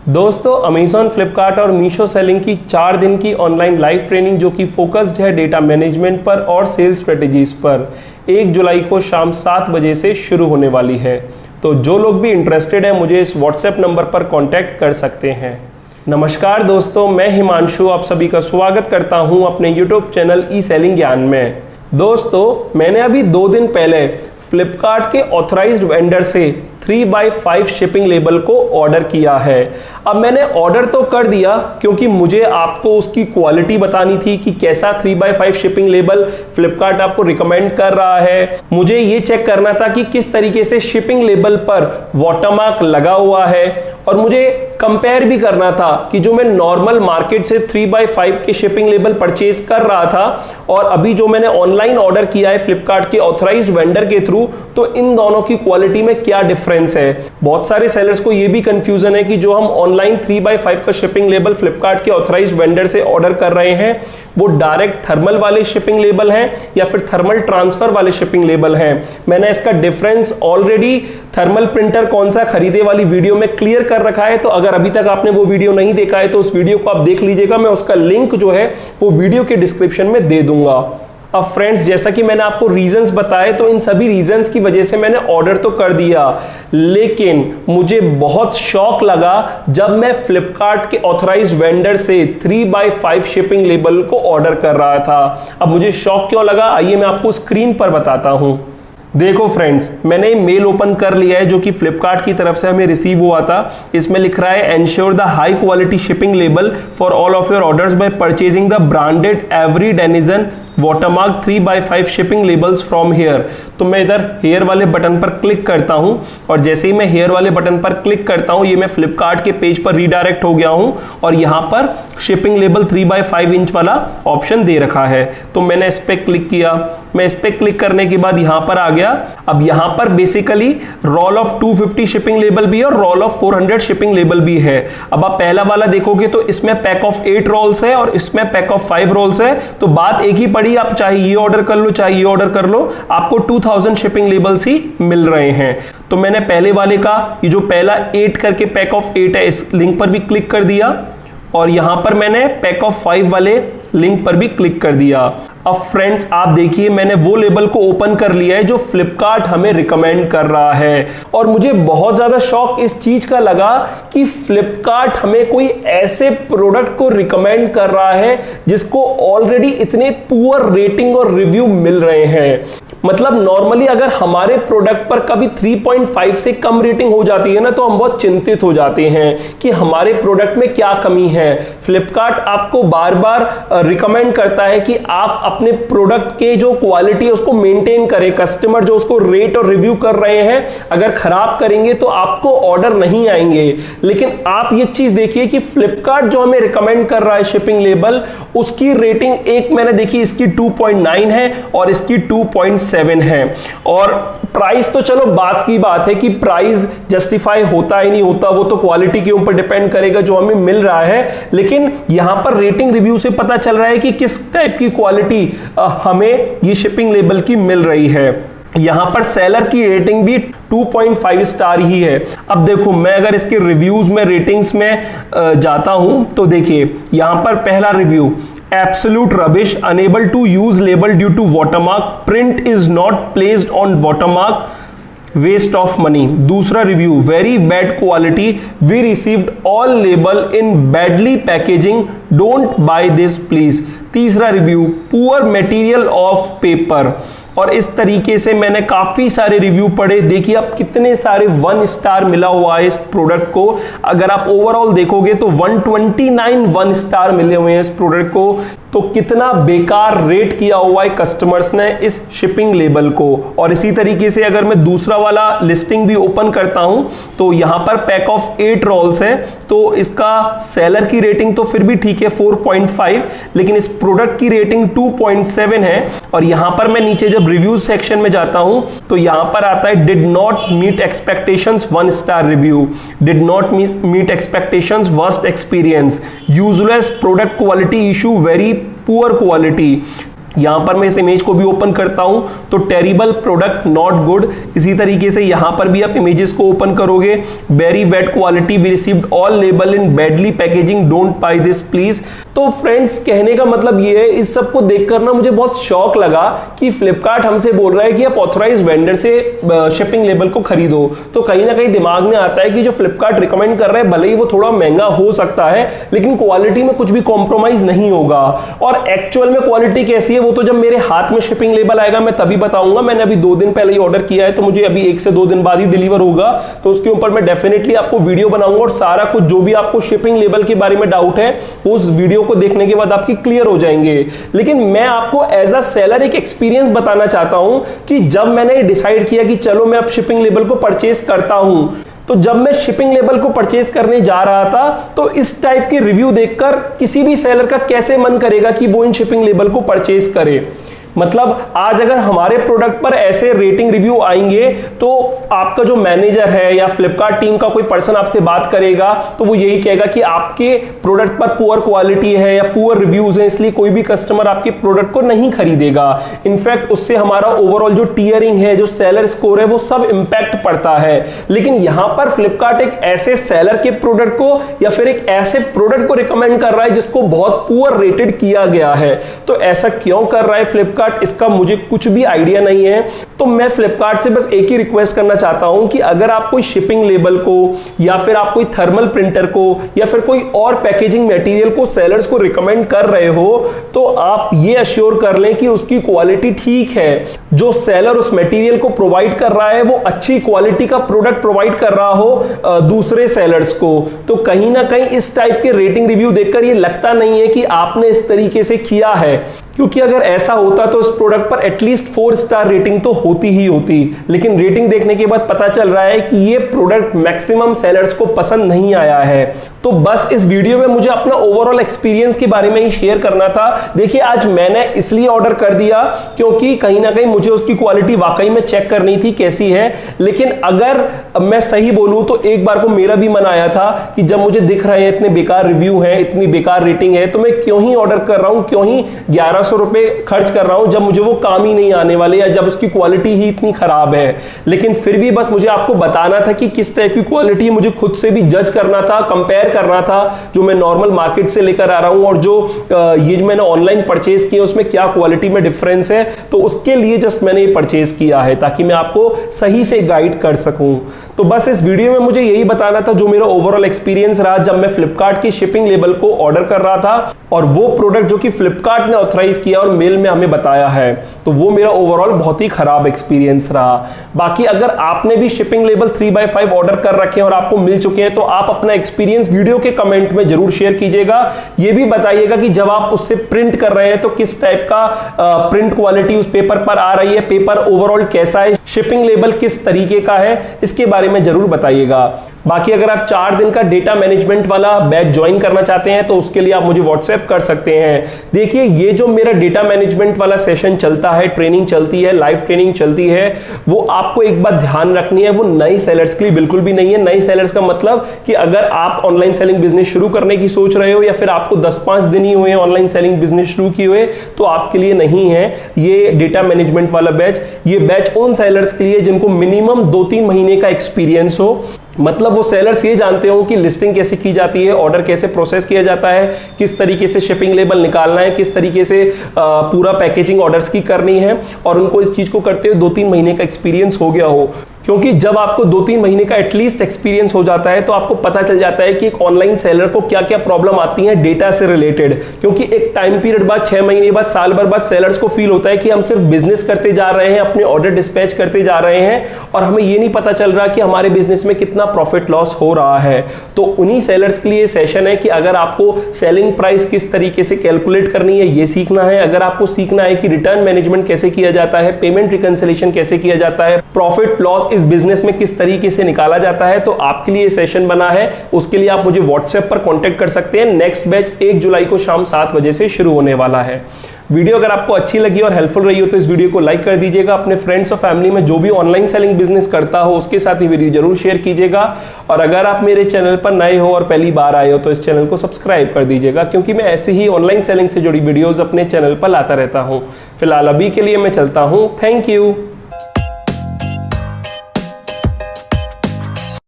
दोस्तों अमेज़ॉन, फ्लिपकार्ट और मीशो सेलिंग की 4 दिन की ऑनलाइन लाइव ट्रेनिंग जो कि फोकस्ड है डेटा मैनेजमेंट पर और सेल्स स्ट्रेटेजीज पर 1 जुलाई को शाम 7 बजे से शुरू होने वाली है। तो जो लोग भी इंटरेस्टेड है मुझे इस व्हाट्सएप नंबर पर कांटेक्ट कर सकते हैं। नमस्कार दोस्तों, मैं हिमांशु आप सभी का स्वागत करता हूं अपने यूट्यूब चैनल ई सेलिंग ज्ञान में। दोस्तों मैंने अभी 2 दिन पहले फ्लिपकार्ट के ऑथराइज्ड वेंडर से 3x5 शिपिंग लेबल को ऑर्डर किया है। अब मैंने ऑर्डर तो कर दिया क्योंकि मुझे आपको उसकी क्वालिटी बतानी थी कि कैसा 3x5 शिपिंग लेबल फ्लिपकार्ट आपको रिकमेंड कर रहा है। मुझे ये चेक करना था कि किस तरीके से शिपिंग लेबल पर वाटरमार्क लगा हुआ है और मुझे कंपेयर भी करना था कि जो मैं नॉर्मल मार्केट से 3x5 के शिपिंग लेबल परचेज कर रहा था और अभी जो मैंने ऑनलाइन ऑर्डर किया है फ्लिपकार्ट के ऑथराइज्ड वेंडर के थ्रू, तो इन दोनों की क्वालिटी में क्या डिफरेंस है। बहुत सारे सेलर्स को यह भी कंफ्यूजन है कि जो हम ऑनलाइन 3x5 का शिपिंग लेबल फ्लिपकार्ट के ऑथराइज्ड वेंडर से ऑर्डर कर रहे हैं वो डायरेक्ट थर्मल वाले शिपिंग लेबल हैं या फिर थर्मल ट्रांसफर वाले शिपिंग लेबल हैं। मैंने इसका डिफरेंस ऑलरेडी थर्मल प्रिंटर कौन सा खरीदे वाली वीडियो में क्लियर कर रखा है, तो अगर अभी तक आपने वो वीडियो नहीं देखा है तो उस वीडियो को आप देख लीजिएगा। मैं उसका लिंक जो है वो वीडियो के डिस्क्रिप्शन में दे दूंगा। अब फ्रेंड्स, जैसा कि मैंने आपको रीजंस बताए तो इन सभी रीजंस की वजह से मैंने ऑर्डर तो कर दिया, लेकिन मुझे बहुत शॉक लगा जब मैं फ्लिपकार्ट के ऑथराइज्ड वेंडर से 3x5 शिपिंग लेबल को ऑर्डर कर रहा था। अब मुझे शॉक क्यों लगा आइए मैं आपको स्क्रीन पर बताता हूं। देखो फ्रेंड्स, मैंने मेल ओपन कर लिया है जो कि फ्लिपकार्ट की तरफ से हमें रिसीव हुआ था। इसमें लिख रहा है ensure the high quality shipping label for all of your orders bye purchasing the branded every denizen watermark 3x5 shipping labels from here. तो मैं इधर हेयर वाले बटन पर क्लिक करता हूं और जैसे ही मैं हेयर वाले बटन पर क्लिक करता हूं ये मैं फ्लिपकार्ट के पेज पर रीडायरेक्ट हो गया हूं और यहां पर शिपिंग लेबल 3x5 इंच वाला ऑप्शन दे रखा है। तो मैंने इस पर क्लिक किया। मैं इस पर क्लिक करने के बाद यहां पर आ गया। अब यहां पर basically roll of 250 shipping label भी है और रोल ऑफ 400 शिपिंग लेबल भी है। अब आप पहला वाला देखोगे तो इसमें पैक ऑफ 8 रोल्स है और इसमें पैक ऑफ 5 रोल्स है। तो बात एक ही पड़ी, आप चाहे ये ऑर्डर कर लो चाहे ये ऑर्डर कर लो, आपको 2000 शिपिंग लेबल्स ही मिल रहे हैं। तो मैंने पहले वाले का ये जो पहला 8 करके पैक ऑफ 8 है इस लिंक पर भी क्लिक कर दिया और यहां पर मैंने पैक ऑफ 5 वाले लिंक पर भी क्लिक कर दिया। अब फ्रेंड्स आप देखिए मैंने वो लेबल को ओपन कर लिया है जो फ्लिपकार्ट हमें रिकमेंड कर रहा है और मुझे बहुत ज्यादा शॉक इस चीज का लगा कि फ्लिपकार्ट हमें कोई ऐसे प्रोडक्ट को रिकमेंड कर रहा है जिसको ऑलरेडी इतने पुअर रेटिंग और रिव्यू मिल रहे हैं। मतलब नॉर्मली अगर हमारे प्रोडक्ट पर कभी 3.5 से कम रेटिंग हो जाती है ना तो हम बहुत चिंतित हो जाते हैं कि हमारे प्रोडक्ट में क्या कमी है। फ्लिपकार्ट आपको बार बार रिकमेंड करता है कि आप अपने प्रोडक्ट के जो क्वालिटी है उसको मेंटेन करें। कस्टमर जो उसको रेट और रिव्यू कर रहे हैं अगर खराब करेंगे तो आपको ऑर्डर नहीं आएंगे। लेकिन आप ये चीज देखिए कि फ्लिपकार्ट जो हमें रिकमेंड कर रहा है शिपिंग लेबल, उसकी रेटिंग एक मैंने देखी इसकी 2.9 है और इसकी 2.7 है। और प्राइस तो चलो बात की बात है कि प्राइस जस्टिफाई होता है नहीं होता, वो तो क्वालिटी के ऊपर डिपेंड करेगा जो हमें मिल रहा है। लेकिन यहां पर रेटिंग रिव्यू से पता चल रहा है कि किस टाइप की क्वालिटी हमें ये शिपिंग लेबल की मिल रही है। यहां पर सेलर की रेटिंग भी 2.5 स्टार ही है। अब देखो मैं अगर इसके रिव्यूज में रेटिंग्स में जाता हूं तो देखिए यहां पर पहला review Absolute rubbish, unable to use label due to watermark, print is not placed on watermark, waste of money। दूसरा review very bad quality, we received all label in badly packaging, don't buy this please. तीसरा review poor material of paper. और इस तरीके से मैंने काफी सारे review पढ़े। देखिए अब कितने सारे 1 स्टार मिला हुआ है इस प्रोडक्ट को। अगर आप ओवरऑल देखोगे तो 129 1 स्टार मिले हुए हैं इस प्रोडक्ट को। तो कितना बेकार रेट किया हुआ है कस्टमर्स ने इस शिपिंग लेबल को। और इसी तरीके से अगर मैं दूसरा वाला लिस्टिंग भी ओपन करता हूं तो यहां पर पैक ऑफ 8 रोल्स है तो इसका सेलर की रेटिंग तो फिर भी ठीक है 4.5, लेकिन इस प्रोडक्ट की रेटिंग 2.7 है। और यहां पर मैं नीचे जब रिव्यू सेक्शन में जाता हूं तो यहां पर आता है did not meet expectations 1 star review, did not meet expectations, worst experience, useless product quality issue, very poor quality. यहां पर मैं इस इमेज को भी ओपन करता हूं तो टेरिबल प्रोडक्ट नॉट गुड, इसी तरीके से यहां पर भी आप इमेजेस को ओपन करोगे, very bad quality, we received all label in badly packaging, don't buy this please. तो फ्रेंड्स कहने का मतलब ये है, इस सब को देखकर ना मुझे बहुत शौक लगा कि फ्लिपकार्ट हमसे बोल रहा है कि आप ऑथराइज वेंडर से शिपिंग लेबल को खरीदो। तो कहीं ना कहीं दिमाग में आता है कि जो फ्लिपकार्ट रिकमेंड कर रहा है भले ही वो थोड़ा महंगा हो सकता है लेकिन क्वालिटी में कुछ भी कॉम्प्रोमाइज नहीं होगा। और एक्चुअल में क्वालिटी कैसी है वो तो जब मेरे हाथ में शिपिंग लेबल आएगा मैं तभी बताऊंगा। मैंने अभी 2 दिन पहले ही ऑर्डर किया है तो मुझे अभी 1 से 2 दिन बाद ही डिलीवर होगा, तो उसके ऊपर मैं डेफिनेटली आपको वीडियो बनाऊंगा और सारा कुछ जो भी आपको शिपिंग लेबल के बारे में डाउट है उस वीडियो को देखने के बाद आपकी क्लियर हो जाएंगे। लेकिन मैं आपको एज अ सेलर एक एक्सपीरियंस बताना चाहता हूं कि जब मैंने डिसाइड किया कि चलो मैं अब शिपिंग लेबल को परचेज करता हूं, तो जब मैं शिपिंग लेबल को परचेज करने जा रहा था तो इस टाइप के रिव्यू देखकर किसी भी सेलर का कैसे मन करेगा कि वो इन शिपिंग लेबल को परचेज करे। मतलब आज अगर हमारे प्रोडक्ट पर ऐसे रेटिंग रिव्यू आएंगे तो आपका जो मैनेजर है या फ्लिपकार्ट टीम का कोई पर्सन आपसे बात करेगा तो वो यही कहेगा कि आपके प्रोडक्ट पर पुअर क्वालिटी है या पुअर रिव्यूज हैं, इसलिए कोई भी कस्टमर आपके प्रोडक्ट को नहीं खरीदेगा। इनफैक्ट उससे हमारा ओवरऑल जो टियरिंग है, जो सेलर स्कोर है, वो सब इंपैक्ट पड़ता है। लेकिन यहां पर फ्लिपकार्ट एक ऐसे सेलर के प्रोडक्ट को या फिर एक ऐसे प्रोडक्ट को रिकमेंड कर रहा है जिसको बहुत पुअर रेटेड किया गया है। तो ऐसा क्यों कर रहा है फ्लिपकार्ट, इसका मुझे कुछ भी आइडिया नहीं है। तो मैं फ्लिपकार्ट से बस एक ही रिक्वेस्ट करना चाहता हूं कि अगर आप कोई शिपिंग लेबल को या फिर आप कोई थर्मल प्रिंटर को या फिर कोई और पैकेजिंग मटेरियल को सेलर्स को रिकमेंड कर रहे हो तो आप ये अश्योर कर लें कि उसकी क्वालिटी ठीक है। जो सेलर उस मटेरियल को प्रोवाइड कर रहा है वो अच्छी क्वालिटी का प्रोडक्ट प्रोवाइड कर रहा हो दूसरे सेलर्स को। तो कहीं ना कहीं इस टाइप के रेटिंग रिव्यू देखकर ये लगता नहीं है कि आपने इस तरीके से किया है, क्योंकि अगर ऐसा होता तो इस प्रोडक्ट पर एटलीस्ट 4 स्टार रेटिंग तो होती ही होती। लेकिन रेटिंग देखने के बाद पता चल रहा है कि ये प्रोडक्ट मैक्सिमम सेलर्स को पसंद नहीं आया है। तो बस इस वीडियो में मुझे अपना ओवरऑल एक्सपीरियंस के बारे में ही शेयर करना था। देखिए आज मैंने इसलिए ऑर्डर कर दिया क्योंकि कहीं ना कहीं मुझे उसकी क्वालिटी वाकई में चेक करनी थी कैसी है। लेकिन अगर मैं सही बोलूं तो एक बार को मेरा भी मन आया था कि जब मुझे दिख रहे हैं इतने बेकार रिव्यू हैं, इतनी बेकार रेटिंग है, तो मैं क्यों ही ऑर्डर कर रहा हूं, क्यों ही 1100 रुपए खर्च कर रहा हूं जब मुझे वो काम ही नहीं आने वाले या जब उसकी क्वालिटी ही इतनी खराब है। लेकिन फिर भी बस मुझे आपको बताना था कि किस टाइप की क्वालिटी मुझे खुद से भी जज करना था, कंपेयर करना था जो मैं नॉर्मल मार्केट से लेकर आ रहा हूं और जो ये मैंने ऑनलाइन परचेज किया उसमें क्या क्वालिटी में डिफरेंस है। तो उसके लिए जस्ट मैंने ये परचेज किया है ताकि मैं आपको सही से गाइड कर सकूं। तो बस इस वीडियो में मुझे यही बताना था जो मेरा ओवरऑल एक्सपीरियंस रहा जब मैं फ्लिपकार्ट की शिपिंग लेबल को ऑर्डर कर रहा था और वो प्रोडक्ट जो कि फ्लिपकार्ट ने ऑथराइज किया और मेल में हमें बताया है, तो वो मेरा ओवरऑल बहुत ही खराब एक्सपीरियंस रहा। बाकी अगर आपने भी शिपिंग लेबल 3x5 ऑर्डर कर रखे हैं और आपको मिल चुके हैं तो आप अपना एक्सपीरियंस वीडियो के कमेंट में जरूर शेयर कीजिएगा। ये भी बताइएगा कि जब आप उससे प्रिंट कर रहे हैं तो किस टाइप का प्रिंट क्वालिटी उस पेपर पर आ रही है, पेपर ओवरऑल कैसा है, शिपिंग लेबल किस तरीके का है, इसके बारे में जरूर बताइएगा। बाकी अगर आप 4 दिन का डेटा मैनेजमेंट वाला बैच ज्वाइन करना चाहते हैं तो उसके लिए आप मुझे व्हाट्सएप कर सकते हैं। देखिए ये जो मेरा डेटा मैनेजमेंट वाला सेशन चलता है, ट्रेनिंग चलती है, लाइव ट्रेनिंग चलती है, वो आपको एक बात ध्यान रखनी है, वो नए सेलर्स के लिए बिल्कुल भी नहीं है। नए सेलर्स का मतलब कि अगर आप ऑनलाइन सेलिंग बिजनेस शुरू करने की सोच रहे हो या फिर आपको 10-5 दिन ही हुए ऑनलाइन सेलिंग बिजनेस शुरू किए हुए तो आपके लिए नहीं है ये डेटा मैनेजमेंट वाला बैच। ये बैच उन सेलर्स के लिए जिनको मिनिमम 2-3 महीने का एक्सपीरियंस हो, मतलब वो सेलर्स ये जानते हो कि लिस्टिंग कैसे की जाती है, ऑर्डर कैसे प्रोसेस किया जाता है, किस तरीके से शिपिंग लेबल निकालना है, किस तरीके से पूरा पैकेजिंग ऑर्डर्स की करनी है, और उनको इस चीज को करते हुए 2-3 महीने का एक्सपीरियंस हो गया हो। क्योंकि जब आपको 2-3 महीने का एटलीस्ट एक्सपीरियंस हो जाता है तो आपको पता चल जाता है कि एक ऑनलाइन सेलर को क्या क्या प्रॉब्लम आती है डेटा से रिलेटेड। क्योंकि एक टाइम पीरियड बाद, 6 महीने बाद, साल भर बाद सेलर्स को फील होता है कि हम सिर्फ बिजनेस करते जा रहे हैं, अपने ऑर्डर डिस्पैच करते जा रहे हैं और हमें ये नहीं पता चल रहा कि हमारे बिजनेस में कितना प्रॉफिट लॉस हो रहा है। तो उन्हीं सेलर्स के लिए सेशन है कि अगर आपको सेलिंग प्राइस किस तरीके से कैलकुलेट करनी है ये सीखना है, अगर आपको सीखना है कि रिटर्न मैनेजमेंट कैसे किया जाता है, पेमेंट रिकंसिलिएशन कैसे किया जाता है, प्रॉफिट लॉस इस बिजनेस में किस तरीके से निकाला जाता है, तो आपके लिए सेशन बना है। उसके लिए आप मुझे व्हाट्सएप पर कांटेक्ट कर सकते हैं। नेक्स्ट बैच 1 जुलाई को शाम 7 बजे से शुरू होने वाला है। वीडियो अगर आपको अच्छी लगी और हेल्पफुल रही हो तो इस वीडियो को लाइक कर दीजिएगा। अपने फ्रेंड्स और फैमिली में जो भी ऑनलाइन सेलिंग बिजनेस करता हो उसके साथ ये वीडियो जरूर शेयर कीजिएगा। और अगर आप मेरे चैनल पर नए हो और पहली बार आए हो तो इस चैनल को सब्सक्राइब कर दीजिएगा, क्योंकि मैं ऐसे ही ऑनलाइन सेलिंग से जुड़ी वीडियोस अपने चैनल पर लाता रहता हूँ। फिलहाल अभी के लिए मैं चलता हूँ। Thank you.